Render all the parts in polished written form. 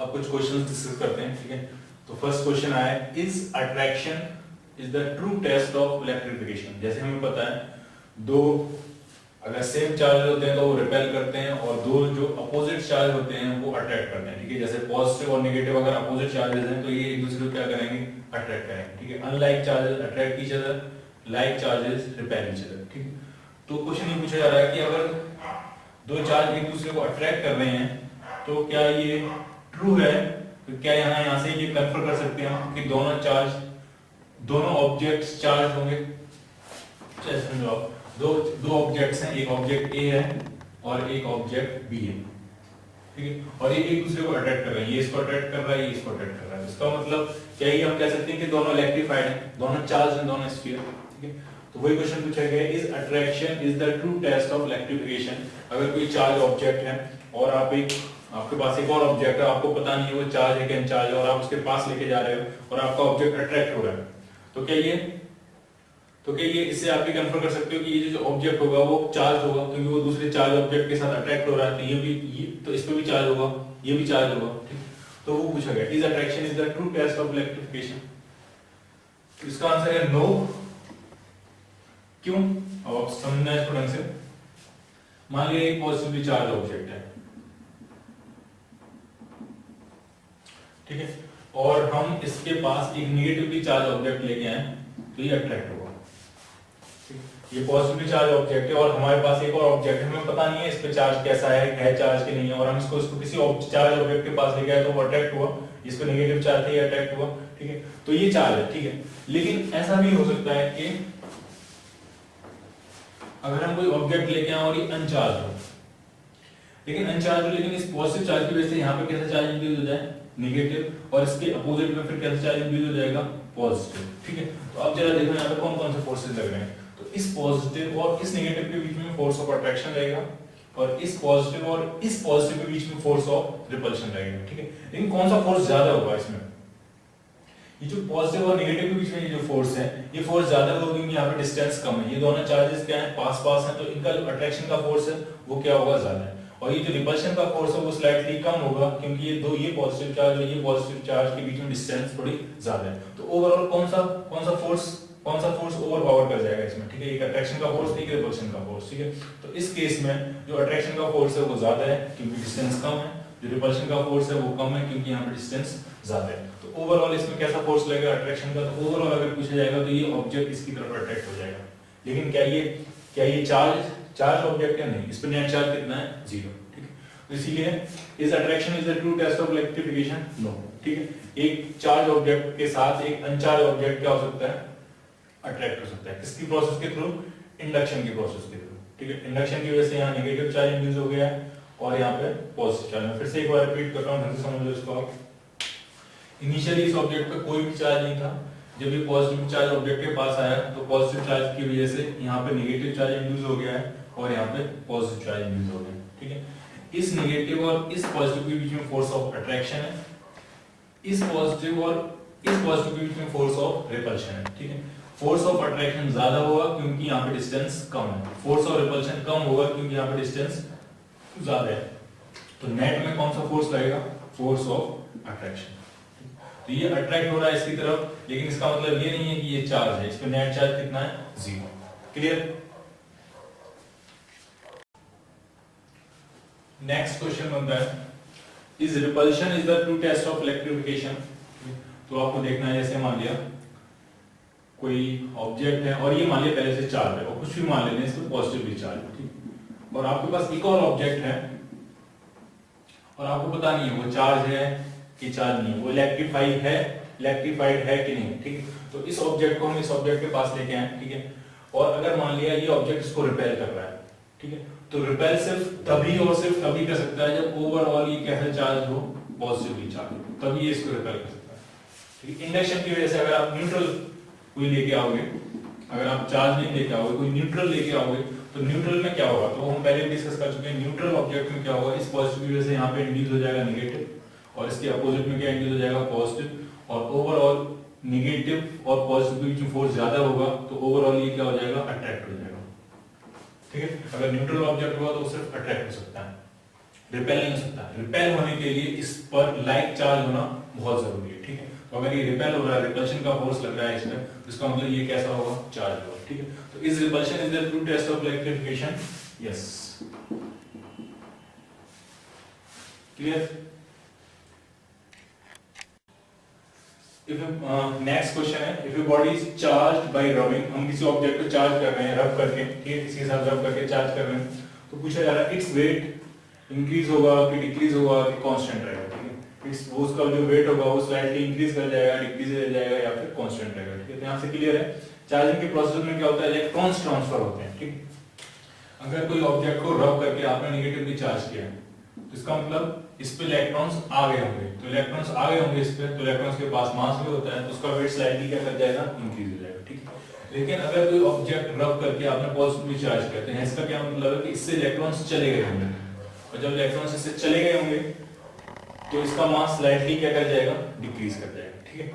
अब कुछ questions discuss करते हैं, ठीक है। तो फर्स्ट क्वेश्चन आया है, is attraction is the true test of electrification. जैसे हमें पता है दो अगर सेम चार्ज होते हैं तो वो रिपेल करते हैं और दो जो अपोजिट चार्ज होते हैं वो अट्रैक्ट करते हैं, ठीक है। जैसे पॉजिटिव और नेगेटिव अगर अपोजिट चार्जेस हैं तो ये एक दूसरे को क्या करेंगे, अट्रैक्ट करेंगे, ठीक है। Unlike charges attract each other, like charges repel each other, ठीक है। तो क्वेश्चन ये पूछा जा रहा है कि अगर दो चार्ज एक दूसरे को अट्रैक्ट कर रहे हैं तो क्या ये ट्रू है, तो क्या यहाँ से ये कन्फर्म कर सकते हैं कि दोनों ऑब्जेक्ट्स चार्ज होंगे। समझो दो ऑब्जेक्ट्स हैं, एक ऑब्जेक्ट ए है और एक ऑब्जेक्ट बी है, ठीक है। और ये एक दूसरे को अट्रैक्ट कर रहे हैं, ये इसको अट्रैक्ट कर रहा है, ये इसको अट्रैक्ट कर रहा है। इसका मतलब क्या ये हम कह सकते हैं कि दोनों इलेक्ट्रिफाइड हैं, दोनों चार्ज हैं, दोनों स्फीयर, ठीक है। तो वही क्वेश्चन पूछा गया है, is attraction is the true test of electrification. अगर कोई चार्ज ऑब्जेक्ट है और आपके पास एक और ऑब्जेक्ट है, आपको पता नहीं है वो चार्ज है कि अनचार्ज है, और आप उसके पास लेके जा रहे हो और आपका ऑब्जेक्ट अट्रैक्ट हो रहा है, तो क्या ये इससे आप भी कंफर्म कर सकते हो कि ये जो ऑब्जेक्ट होगा वो चार्ज होगा, क्योंकि वो दूसरे चार्ज ऑब्जेक्ट के साथ अट्रैक्ट हो रहा है, तो इस पे भी चार्ज होगा, ये भी चार्ज होगा, ठीक। तो वो पूछा गया, is attraction is the true test of electrification. तो इसका आंसर है नो। क्यों, अब आप समझना है इसको ढंग से। मान लिया एक पॉजिटिवली चार्ज ऑब्जेक्ट है, ठीक है, और हम इसके पास एक नेगेटिवली चार्ज ऑब्जेक्ट लेके आए तो ये अट्रैक्ट होगा। ये पॉजिटिवली चार्ज ऑब्जेक्ट है और हमारे पास एक और ऑब्जेक्ट है, हमें पता नहीं है इस पे चार्ज कैसा है चार्ज के नहीं है, और हम इसको किसी चार्ज ऑब्जेक्ट के पास लेके आए तो वो अट्रैक्ट हुआ, इस पे नेगेटिव चार्ज है, ये अट्रैक्ट हुआ, ठीक है। तो ये चार्ज है, ठीक है। लेकिन ऐसा भी हो सकता है कि अगर हम कोई ऑब्जेक्ट लेके आए और ये अनचार्ज हो, लेकिन इस पॉजिटिव चार्ज की वजह से यहाँ पे कैसा चार्ज इंड्यूस हो जाए, नेगेटिव, और इसके अपोजिट में फिर कैसा चार्ज इंड्यूस हो जाएगा, पॉजिटिव, ठीक है। तो अब जरा देखो यहाँ पे कौन कौन से फोर्सेस लग रहे हैं। तो इस पॉजिटिव और इस नेगेटिव के बीच में फोर्स ऑफ अट्रैक्शन रहेगा, और इस पॉजिटिव और इस पॉजिटिव के बीच में फोर्स ऑफ रिपल्शन रहेगा, ठीक है। लेकिन कौन सा फोर्स ज्यादा होगा इसमें, ये जो पॉजिटिव और नेगेटिव के बीच में ये जो फोर्स है, ये फोर्स ज्यादा होगा क्योंकि यहाँ पे डिस्टेंस कम है, ये दोनों चार्जेस क्या है, पास पास हैं, तो इनका जो अट्रैक्शन का फोर्स है वो क्या होगा, ज्यादा है। और ये जो रिपल्शन का फोर्स है वो स्लाइटली कम होगा क्योंकि ये पॉजिटिव चार्ज और ये पॉजिटिव चार्ज के बीच में डिस्टेंस थोड़ी ज्यादा है। तो ओवरऑल कौन सा फोर्स ओवर पावर कर जाएगा इसमें, ठीक है। एक अट्रैक्शन का फोर्स, एक रिपल्शन का फोर्स, ठीक है। तो इस केस में जो अट्रैक्शन का फोर्स है वो ज्यादा है क्योंकि डिस्टेंस कम है, जो रिपल्शन का फोर्स है वो कम है क्योंकि यहाँ पे डिस्टेंस ज्यादा है। तो ओवरऑल इसमें कैसा फोर्स लगेगा अट्रैक्शन का, तो ओवरऑल अगर पूछा जाएगा तो ये ऑब्जेक्ट इसकी तरफ अट्रैक्ट हो जाएगा। लेकिन क्या ये चार्ज ऑब्जेक्ट है, नहीं, इस पे नेट चार्ज कितना है, 0, ठीक है। तो इसीलिए is attraction is the true test of electrification, no, ठीक है। एक चार्ज ऑब्जेक्ट के साथ एक अनचार्ज ऑब्जेक्ट क्या हो सकता है, अट्रैक्ट हो सकता है। किसकी प्रोसेस के थ्रू, इंडक्शन की प्रोसेस के थ्रू, ठीक है। इंडक्शन की वजह से यहाँ नेगेटिव चार्ज इंड्यूस हो गया और यहाँ पे पॉजिटिव चार्ज। मैं फिर से एक बार रिपीट कर रहा हूँ, ढंग से समझ लो इसको आप। इनिशियली इस ऑब्जेक्ट पे कोई भी चार्ज नहीं था, जब ये पॉजिटिव चार्ज ऑब्जेक्ट के पास आया तो पॉजिटिव चार्ज की वजह से यहाँ पे नेगेटिव चार्ज इंड्यूस हो गया है और यहाँ पे पॉजिटिव चार्ज इंड्यूस हो गया, ठीक है। इस नेगेटिव और इस पॉजिटिव के बीच में फोर्स ऑफ अट्रैक्शन है, इस पॉजिटिव और इस पॉजिटिव के बीच में फोर्स ऑफ रिपल्शन है, ठीक है। फोर्स ऑफ अट्रैक्शन ज्यादा होगा क्योंकि यहाँ पे डिस्टेंस कम है, फोर्स ऑफ रिपल्शन कम होगा क्योंकि यहाँ पे डिस्टेंस ज्यादा है। तो नेट में कौन सा फोर्स लगेगा, फोर्स ऑफ अट्रैक्शन। तो ये अट्रैक्ट हो रहा है इसकी तरफ, लेकिन इसका मतलब ये नहीं है कि ये चार्ज है, इस पे नेट चार्ज कितना है, 0, क्लियर। नेक्स्ट क्वेश्चन बनता है, is repulsion is the true test of electrification. तो आपको देखना है, जैसे मान लिया कोई ऑब्जेक्ट है और ये मान लिया पहले से चार्ज है, और कुछ भी मान लेते हैं इसमें पॉजिटिवली चार्ज है, ठीक। और आपके पास एक और ऑब्जेक्ट है और आपको पता नहीं है वो चार्ज है कि चार्ज नहीं है, वो इलेक्ट्रिफाइड है कि नहीं, ठीक है। तो इस ऑब्जेक्ट को हम इस ऑब्जेक्ट के पास लेके आए, ठीक है। और अगर मान लिया ये ऑब्जेक्ट इसको रिपेल कर रहा है, ठीक है, तो रिपेल सिर्फ तभी और सिर्फ तभी कर सकता है जब ओवरऑल ये कैसा चार्ज हो, पॉजिटिवली चार्ज, तभी ये इसको रिपेल कर सकता है, ठीक है। इंडक्शन की वजह से अगर आप न्यूट्रल कोई लेके आओगे, अगर आप चार्ज नहीं लेके आओगे, कोई न्यूट्रल लेके आओगे, तो न्यूट्रल में क्या होगा, तो हम पहले डिस्कस कर चुके हैं। न्यूट्रल ऑब्जेक्ट में क्या होगा, इस पॉजिटिव की वजह से यहाँ पे इंड्यूस हो जाएगा नेगेटिव, और इसके अपोजिट में क्या इंड्यूस हो जाएगा, पॉजिटिव, और ओवरऑल नेगेटिव और पॉजिटिव के बीच में फोर्स ज्यादा होगा तो ओवरऑल ये क्या हो जाएगा, अट्रैक्ट हो जाएगा, ठीक है। अगर न्यूट्रल ऑब्जेक्ट हुआ तो सिर्फ अट्रैक्ट हो सकता है। रिपेल नहीं हो सकता। रिपेल होने के लिए इस पर लाइक चार्ज होना बहुत जरूरी है, ठीक है। तो अगर ये रिपेल हो रहा है, रिपल्शन का फोर्स लग रहा है इसमें, तो इसका मतलब ये कैसा होगा, चार्ज होगा, ठीक है। तो इस repulsion is the true test of electrification, yes, clear. If next question है, if your body is charged by rubbing, हम किसी ऑब्जेक्ट को चार्ज कर रहे हैं रब करके, ठीक है, किसी के साथ रब करके चार्ज कर रहे हैं, तो पूछा जा रहा है इट्स वेट इंक्रीज होगा कि डिक्रीज होगा कि कांस्टेंट रहेगा, ठीक है। इस वो उसका जो वेट होगा वो स्लाइटली इंक्रीज कर जाएगा, डिक्रीज कर जाएगा या फिर कांस्टेंट रहेगा, ठीक है। तो यहाँ से क्लियर है, चार्जिंग के प्रोसेस में क्या होता है, इलेक्ट्रॉन्स ट्रांसफर होते हैं, ठीक। अगर कोई ऑब्जेक्ट को रब करके आपने नेगेटिवली चार्ज किया, तो इसका मतलब इस पे इलेक्ट्रॉन्स आ गए होंगे, तो इलेक्ट्रॉन्स आ गए होंगे इस पे, तो इलेक्ट्रॉन्स के पास मास भी होता है, तो उसका वेट स्लाइटली क्या कर जाएगा, इंक्रीज हो जाएगा, ठीक है। लेकिन अगर कोई ऑब्जेक्ट रब करके आपने पॉजिटिवली चार्ज करते हैं, इसका क्या मतलब है कि इससे इलेक्ट्रॉन्स चले गए होंगे, और जब इलेक्ट्रॉन्स इससे चले गए होंगे तो इसका मास स्लाइटली क्या कर जाएगा, डिक्रीज कर जाएगा, ठीक है।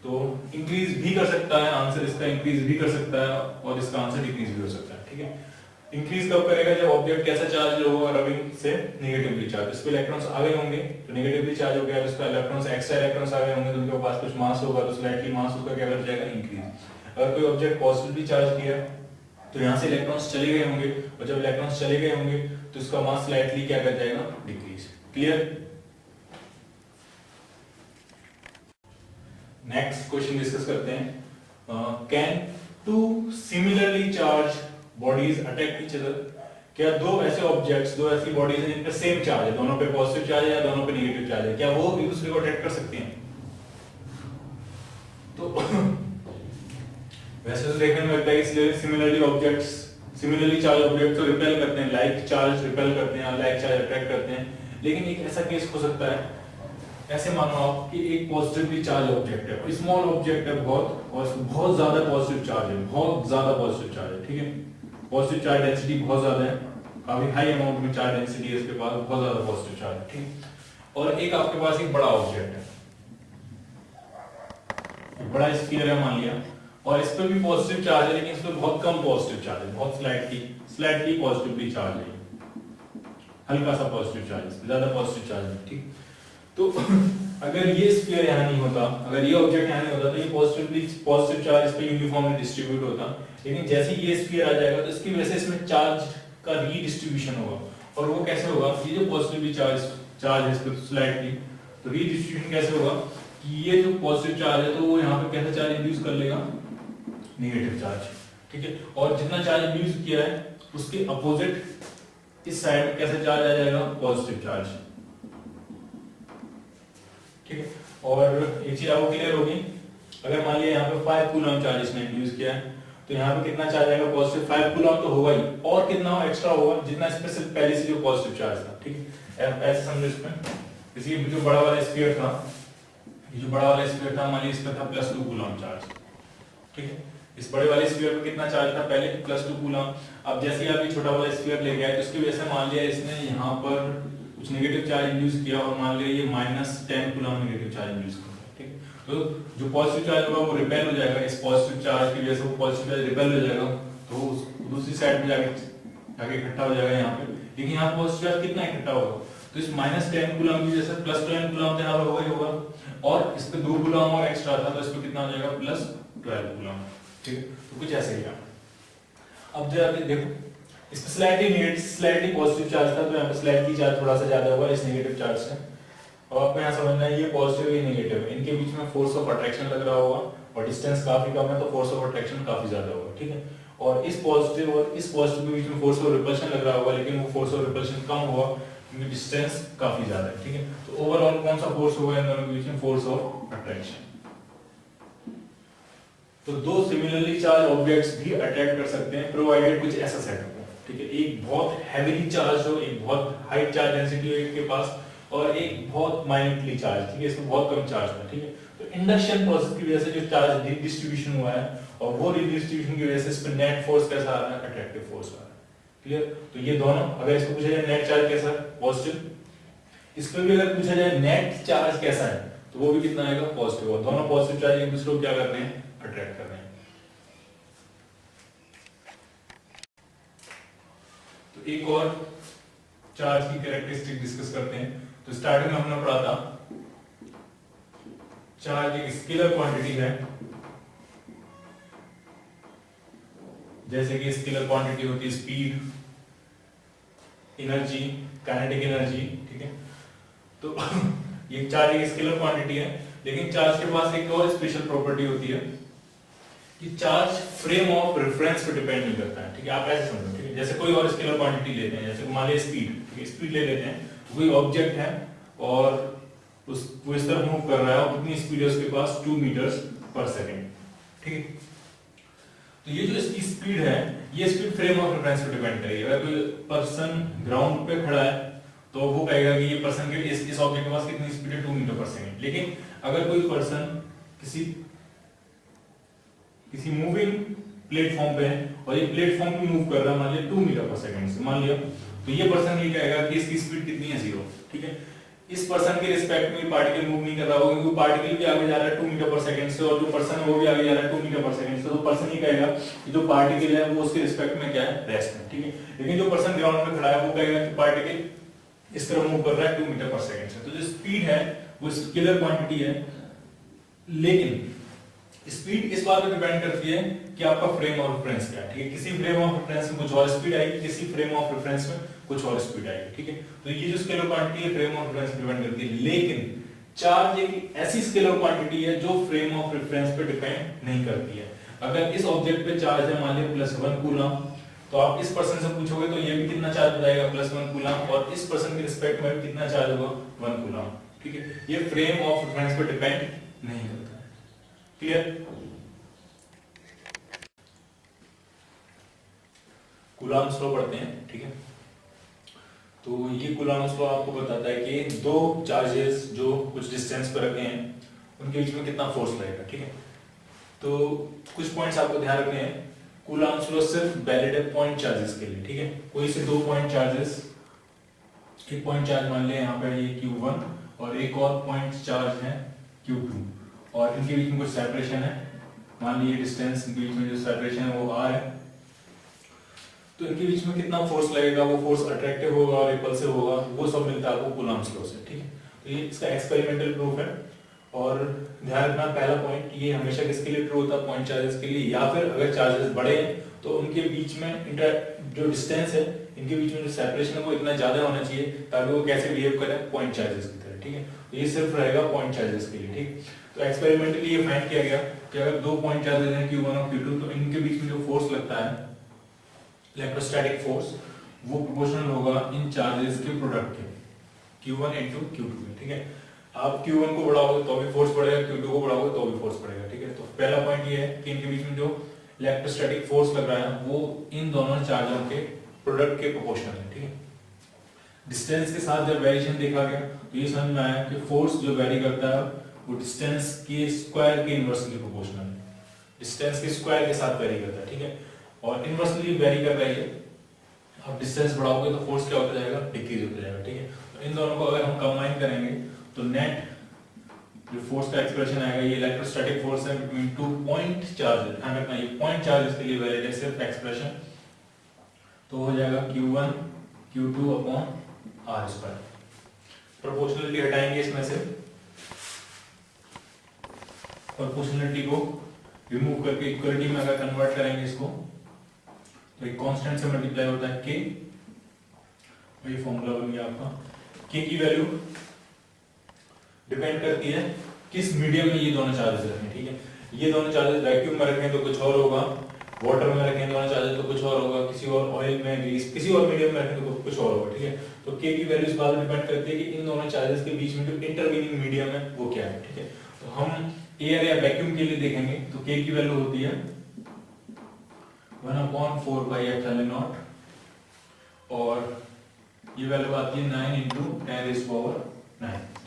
तो इंक्रीज भी कर सकता है आंसर इसका, इंक्रीज भी कर सकता है और इसका आंसर डिक्रीज भी हो सकता है, ठीक है। इंक्रीज कब करेगा, जब ऑब्जेक्ट कैसा चार्ज होगा, रबिंग से नेगेटिवली चार्ज, इस पे इलेक्ट्रॉन्स आ गए होंगे तो नेगेटिवली चार्ज हो गया, तो इसका इलेक्ट्रॉन्स एक्स्ट्रा इलेक्ट्रॉन्स आ गए होंगे, तो उनके पास कुछ मास होगा, तो स्लाइटली मास उसका क्या कर जाएगा, इंक्रीज। अगर कोई ऑब्जेक्ट पॉजिटिवली चार्ज किया तो यहाँ से इलेक्ट्रॉन्स चले गए होंगे, और जब इलेक्ट्रॉन्स चले गए होंगे तो इसका मास स्लाइटली क्या कर जाएगा, decrease, clear. Next question discuss करते हैं, can two similarly charge bodies attack each other, क्या दो ऐसे ऑब्जेक्ट्स, दो ऐसी बॉडीज हैं जिन पे सेम चार्ज है, दोनों पे पॉजिटिव चार्ज है या दोनों पे नेगेटिव चार्ज है, क्या वो एक दूसरे को अटैक कर सकती हैं। तो वैसे तो देखने में लगता है इसलिए similarly objects, similarly charge objects को रिपेल करते हैं, लाइक चार्ज रिपेल करते हैं और लाइक चार्ज अट्रैक्ट करते हैं। लेकिन एक ऐसा केस हो सकता है, ऐसे मानो आप कि एक पॉजिटिवली चार्ज ऑब्जेक्ट है, स्मॉल ऑब्जेक्ट है बहुत, और बहुत ज्यादा पॉजिटिव चार्ज है, बहुत ज्यादा पॉजिटिव चार्ज है, ठीक है। पॉजिटिव चार्ज डेंसिटी बहुत ज्यादा है, काफी हाई अमाउंट में चार्ज डेंसिटी है इसके पास, बहुत ज्यादा पॉजिटिव चार्ज है, ठीक। और एक आपके पास एक बड़ा ऑब्जेक्ट है, एक बड़ा स्फीयर है मान लिया, और इस पे भी पॉजिटिव चार्ज है, लेकिन इस पे बहुत कम पॉजिटिव चार्ज है, बहुत स्लाइटली पॉजिटिवली चार्ज है, हल्का सा पॉजिटिव चार्ज, ज्यादा पॉजिटिव चार्ज है, ठीक। तो अगर ये स्फीयर यहाँ नहीं होता, अगर ये ऑब्जेक्ट यहाँ नहीं होता, तो ये पॉजिटिव चार्ज इस पे यूनिफॉर्मली डिस्ट्रीब्यूट होता। लेकिन जैसे ही ये स्फीयर आ जाएगा तो इसकी वजह से इसमें चार्ज का रीडिस्ट्रीब्यूशन होगा, और वो कैसे होगा, ये जो पॉजिटिवली चार्ज है इस पे स्लाइटली, तो रीडिस्ट्रीब्यूशन कैसे होगा कि ये जो पॉजिटिव चार्ज है तो वो यहाँ पे कैसा चार्ज इंड्यूस कर लेगा, नेगेटिव चार्ज, ठीक है। और जितना चार्ज इंड्यूस किया है उसके अपोजिट इस साइड में कैसा चार्ज आ जाएगा, पॉजिटिव चार्ज, ठीक है। और एक चीज आपको क्लियर होगी, अगर मान लिया यहाँ पे 5 कूलम चार्ज इसने इंड्यूस किया है, तो यहाँ पे कितना चार्ज आएगा, पॉजिटिव 5 कूलम तो होगा ही, और कितना एक्स्ट्रा होगा, जितना इस पे सिर्फ पहले से जो पॉजिटिव चार्ज था, ठीक है। ऐसे समझो इसमें, इसलिए जो बड़ा वाला स्फीयर था, ये जो बड़ा वाला स्फीयर था मान लीजिए इस पे था +2 कूलम चार्ज, ठीक है। इस बड़े वाले स्फीयर पे कितना चार्ज था पहले, +2 कूलम। अब जैसे ही आप ये छोटा वाला स्फीयर ले गया तो इसकी वजह से मान लिया इसने यहाँ पर कुछ नेगेटिव चार्ज इंड्यूस किया, और मान लिया ये -10 कूलम नेगेटिव चार्ज इंड्यूस किया, ठीक है। तो जो पॉजिटिव चार्ज होगा वो रिपेल हो जाएगा, इस पॉजिटिव चार्ज की वजह से वो पॉजिटिव चार्ज रिपेल हो जाएगा, तो दूसरी साइड में जाके इकट्ठा हो जाएगा यहाँ पे। लेकिन यहाँ पॉजिटिव चार्ज कितना इकट्ठा होगा, तो इस -10 कूलम की वजह से +10 कूलम तो यहाँ पर होगा ही होगा, और इस पे 2 कूलम और एक्स्ट्रा था, तो इस पे कितना हो जाएगा, +12 कूलम, ठीक है। तो कुछ ऐसे ही है। अब जरा देखो, इस पे स्लाइटली पॉजिटिव चार्ज था, तो यहाँ पे स्लाइटली चार्ज थोड़ा सा ज्यादा होगा इस नेगेटिव चार्ज से। और आपको यहाँ समझना है ये पॉजिटिव ये नेगेटिव है, इनके बीच में फोर्स ऑफ अट्रैक्शन लग रहा होगा, और डिस्टेंस काफी कम है तो फोर्स ऑफ अट्रैक्शन काफी ज्यादा होगा, ठीक है। और इस पॉजिटिव के बीच में फोर्स ऑफ रिपल्शन लग रहा होगा, लेकिन वो फोर्स ऑफ रिपल्शन कम होगा क्योंकि डिस्टेंस काफी ज्यादा है, ठीक है। तो ओवरऑल कौन सा फोर्स होगा इन दोनों के बीच में, फोर्स ऑफ अट्रैक्शन। तो दो सिमिलरली चार्ज ऑब्जेक्ट्स भी अट्रैक्ट कर सकते हैं प्रोवाइडेड कुछ ऐसा सेटअप हो, ठीक है। एक बहुत हैवीली चार्ज हो, एक बहुत हाई चार्ज डेंसिटी हो इनके पास, और एक बहुत माइनरली चार्ज, ठीक है, इसमें बहुत कम चार्ज था, ठीक है। तो इंडक्शन प्रोसेस की वजह से जो चार्ज डिस्ट्रीब्यूशन हुआ है, और वो डिस्ट्रीब्यूशन की वजह से इस पे नेट फोर्स कैसा आ रहा है, अट्रैक्टिव फोर्स आ रहा है, क्लियर। तो ये दोनों, अगर इसको पूछा जाए नेट चार्ज कैसा है, पॉजिटिव, इस पे भी अगर पूछा जाए नेट चार्ज कैसा है, तो वो भी कितना आएगा, पॉजिटिव। और दोनों पॉजिटिव चार्ज एक दूसरे को क्या कर रहे हैं, अट्रैक्ट कर रहे हैं। तो एक और चार्ज की कैरेक्टरिस्टिक डिस्कस करते हैं। तो स्टार्टिंग में हमने पढ़ा था चार्ज एक स्केलर क्वांटिटी है, जैसे कि स्केलर क्वांटिटी होती है स्पीड, एनर्जी, काइनेटिक एनर्जी, ठीक है। तो ये चार्ज एक स्केलर क्वांटिटी है, लेकिन चार्ज के पास एक और स्पेशल प्रॉपर्टी होती है कि चार्ज फ्रेम ऑफ रेफरेंस पे डिपेंड नहीं करता है, ठीक है। आप ऐसे समझो, ठीक है। जैसे कोई और स्केलर क्वांटिटी लेते हैं, जैसे मान लीजिए स्पीड, ठीक है, स्पीड ले लेते हैं, कोई ऑब्जेक्ट है और वो इस तरह मूव कर रहा है और कितनी स्पीड है उसके पास 2 मीटर्स पर सेकंड, ठीक है। तो ये जो इसकी स्पीड है, ये स्पीड फ्रेम ऑफ रेफरेंस पे डिपेंड करेगी। अगर कोई पर्सन ग्राउंड पे खड़ा है तो वो कहेगा कि ये पर्सन के इस ऑब्जेक्ट के पास कितनी स्पीड है 2 मीटर पर सेकंड। लेकिन अगर कोई पर्सन किसी मूविंग प्लेटफॉर्म पे है और ये प्लेटफॉर्म भी मूव कर रहा है मान लिया 2 मीटर पर सेकंड से, मान लिया, तो ये पर्सन ये कहेगा कि इसकी स्पीड कितनी है 0, ठीक है। इस पर्सन के रिस्पेक्ट में पार्टिकल मूव नहीं कर रहा होगा क्योंकि वो पार्टिकल भी आगे जा रहा है 2 मीटर पर सेकंड से और जो पर्सन है वो भी आगे जा रहा है 2 मीटर पर सेकंड से। तो पर्सन ये कहेगा कि जो पार्टिकल है वो उसके रिस्पेक्ट में क्या है, रेस्ट में, ठीक है। लेकिन जो पर्सन ग्राउंड में खड़ा है वो कहेगा कि पार्टिकल इस तरह मूव कर रहा है 2 मीटर पर सेकंड से। तो जो स्पीड है वो स्केलर क्वांटिटी है, लेकिन स्पीड इस बात पे डिपेंड करती है कि आपका फ्रेम ऑफ रेफरेंस क्या है, ठीक है। किसी फ्रेम ऑफ रेफरेंस में कुछ और स्पीड आएगी, किसी फ्रेम ऑफ रेफरेंस में कुछ और स्पीड आएगी, ठीक है। तो ये जो स्केलर क्वांटिटी है फ्रेम ऑफ रेफरेंस पे डिपेंड करती है, लेकिन चार्ज एक ऐसी स्केलर क्वांटिटी है जो फ्रेम ऑफ रेफरेंस पे डिपेंड नहीं करती है। अगर इस ऑब्जेक्ट पे चार्ज है मान लीजिए +1 कूलम, तो आप इस पर्सन से पूछोगे तो ये भी कितना चार्ज बताएगा +1 कूलम, और इस पर्सन के रिस्पेक्ट में भी कितना चार्ज होगा 1 कूलम, ठीक है। ये फ्रेम ऑफ रेफरेंस पे डिपेंड नहीं करता है, क्लियर। कूलम्ब्स लॉ पढ़ते हैं, ठीक है। तो ये कूलम्ब्स लॉ आपको बताता है कि दो चार्जेस जो कुछ डिस्टेंस पर रखे हैं उनके बीच में कितना फोर्स लगेगा, ठीक है। तो कुछ पॉइंट्स आपको ध्यान रखने हैं। कूलम्ब्स लॉ सिर्फ वैलिड है पॉइंट चार्जेस के लिए, ठीक है। कोई से दो पॉइंट चार्जेस, एक पॉइंट चार्ज मान लिया यहाँ पे ये Q1 और एक और पॉइंट चार्ज है Q2 और इनके बीच में कुछ सेपरेशन है, मान लीजिए डिस्टेंस, इनके बीच में जो सेपरेशन है वो R है। तो इनके बीच में कितना फोर्स लगेगा, वो फोर्स अट्रैक्टिव होगा और रिपल्सिव होगा, वो सब मिलता है आपको कूलम्ब्स लॉ से, ठीक है। तो ये इसका एक्सपेरिमेंटल प्रूफ है। और ध्यान रखना पहला पॉइंट, ये हमेशा किसके लिए ट्रू होता है, पॉइंट चार्जेस के लिए, या फिर अगर चार्जेस बड़े हैं तो उनके बीच में जो डिस्टेंस है, इनके बीच में जो सेपरेशन है वो इतना ज्यादा होना चाहिए ताकि वो कैसे बिहेव करे पॉइंट चार्जेस की तरह, ठीक है। तो ये सिर्फ रहेगा पॉइंट चार्जेस के लिए, ठीक। तो एक्सपेरिमेंटली ये फाइंड किया गया कि अगर दो पॉइंट चार्जेस हैं Q1 और Q2 तो इनके बीच में जो फोर्स लगता है इलेक्ट्रोस्टैटिक फोर्स, वो प्रोपोर्शनल होगा इन चार्जेस के प्रोडक्ट के, Q1 into Q2, ठीक है। आप Q1 को बढ़ाओगे तो भी फोर्स बढ़ेगा, Q2 को बढ़ाओगे तो भी फोर्स बढ़ेगा, ठीक है। तो पहला पॉइंट ये है कि इनके बीच में जो इलेक्ट्रोस्टैटिक फोर्स लग रहा है वो इन दोनों चार्जों के प्रोडक्ट के प्रोपोर्शनल है, ठीक है। डिस्टेंस के साथ जब वेरिएशन देखा गया तो ये समझ में आया कि फोर्स जो वेरी करता है वो डिस्टेंस के स्क्वायर के इनवर्सली प्रोपोर्शनल है, डिस्टेंस के स्क्वायर के साथ वेरी करता है, ठीक है। और इनवर्सली वेरी कर रही है, आप डिस्टेंस बढ़ाओगे तो फोर्स क्या होता जाएगा, डिक्रीज होता जाएगा, ठीक है। तो इन दोनों को अगर हम कंबाइन करेंगे तो नेट जो फोर्स का एक्सप्रेशन आएगा, ये इलेक्ट्रोस्टैटिक फोर्स है बिटवीन टू पॉइंट चार्जेस, ध्यान रखना ये पॉइंट चार्जेस के लिए वैलिड है सिर्फ एक्सप्रेशन, तो हो जाएगा Q1 Q2 upon R²। Proportionality हटाएंगे इसमें से, प्रोपोर्शनलिटी को रिमूव करके इक्वलिटी में अगर कन्वर्ट करेंगे इसको तो एक कांस्टेंट से मल्टीप्लाई होता है K, वही फॉर्मूला बन गया आपका। K की वैल्यू डिपेंड करती है किस मीडियम में ये दोनों चार्जेस रखें, ठीक है। ये दोनों चार्जेस वैक्यूम में रखें तो कुछ और होगा, वाटर में रखें दोनों चार्जेस तो कुछ और होगा, किसी और ऑयल में, ग्रीस, किसी और मीडियम में रखें तो कुछ और होगा, ठीक है। तो K की वैल्यू इस बात पर डिपेंड करती है कि इन दोनों चार्जेस के बीच में जो इंटरवीनिंग मीडियम है वो क्या है, ठीक है। तो हम एयर या वैक्यूम के लिए देखेंगे तो K की वैल्यू होती है 1/4πε0 और ये वैल्यू आती है 9 × 10⁻⁹,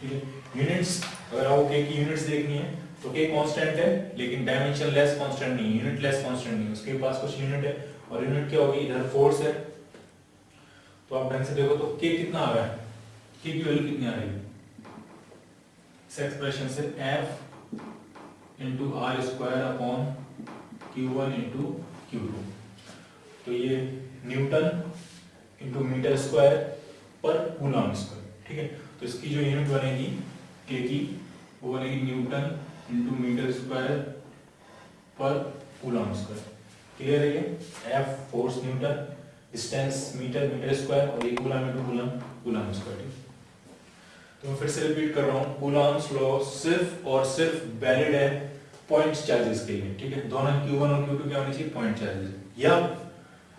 ठीक है। यूनिट्स अगर आपको K की यूनिट्स देखनी है तो K कांस्टेंट है लेकिन डायमेंशन लेस कांस्टेंट नहीं, यूनिट लेस कांस्टेंट नहीं, उसके पास कुछ यूनिट है और यूनिट क्या होगी, इधर फोर्स है। तो आप ढंग से देखो तो K कितना आ रहा है, K की वैल्यू कितनी आ रही है इस एक्सप्रेशन से, F × R² Q1 × Q2। तो ये न्यूटन × मीटर स्क्वायर पर कूलम स्क्वायर, ठीक है। तो इसकी जो यूनिट बनेगी के की, वो बनेगी न्यूटन इंटू मीटर स्क्वायर पर कूलम स्क्वायर। क्लियर है ये? F force newton, distance metre, metre square, और ये coulomb into coulomb, coulomb square. तो मैं फिर से रिपीट कर रहा हूँ, कूलम्स लॉ सिर्फ और सिर्फ वैलिड है पॉइंट चार्जेस के लिए, ठीक है। दोनों Q1 और Q2 क्या होनी चाहिए? Point charges. या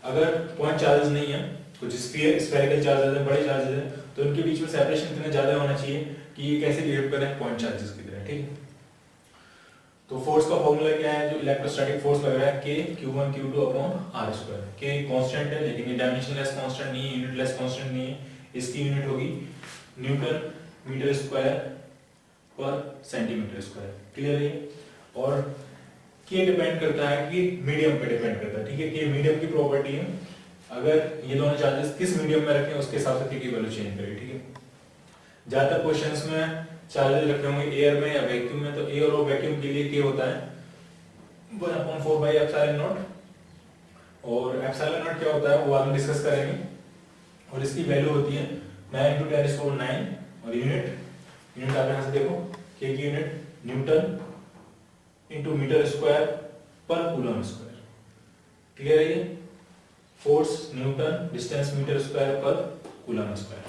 अगर पॉइंट चार्जेस नहीं है, कुछ स्फेरिकल चार्जेस है, बड़े चार्जेस है, तो उनके बीच में सेपरेशन इतना ज्यादा होना चाहिए कि ये कैसे बिहेव करें पॉइंट चार्जेस की तरह, ठीक है। तो फोर्स का फॉर्मूला क्या है? जो इलेक्ट्रोस्टैटिक फोर्स लग रहा है K Q1 Q2 upon R square. K constant है, लेकिन ये डायमेंशनलेस कांस्टेंट नहीं है, यूनिटलेस कांस्टेंट नहीं है। इसकी यूनिट होगी न्यूटन मीटर स्क्वायर पर सेंटीमीटर स्क्वायर। क्लियर है? और K डिपेंड करता है कि मीडियम पे डिपेंड करता है, ठीक है। K मीडियम की प्रॉपर्टी है, अगर ये दोनों चार्जेस किस मीडियम में रखें उसके हिसाब से K की वैल्यू चेंज करें, ठीक है। ज्यादातर क्वेश्चंस में चार्जेस रखे होंगे एयर में या वैक्यूम में, तो एयर और वैक्यूम के लिए K होता है 1/4/ε0, और ε0 क्या होता है वो आगे डिस्कस करेंगे। और इसकी वैल्यू होती है 9 × 10⁹, और यूनिट आप यहाँ से देखो, K की unit newton into metre square पर कूलम स्क्वायर। क्लियर है ये? Force newton, distance metre square पर कूलम स्क्वायर।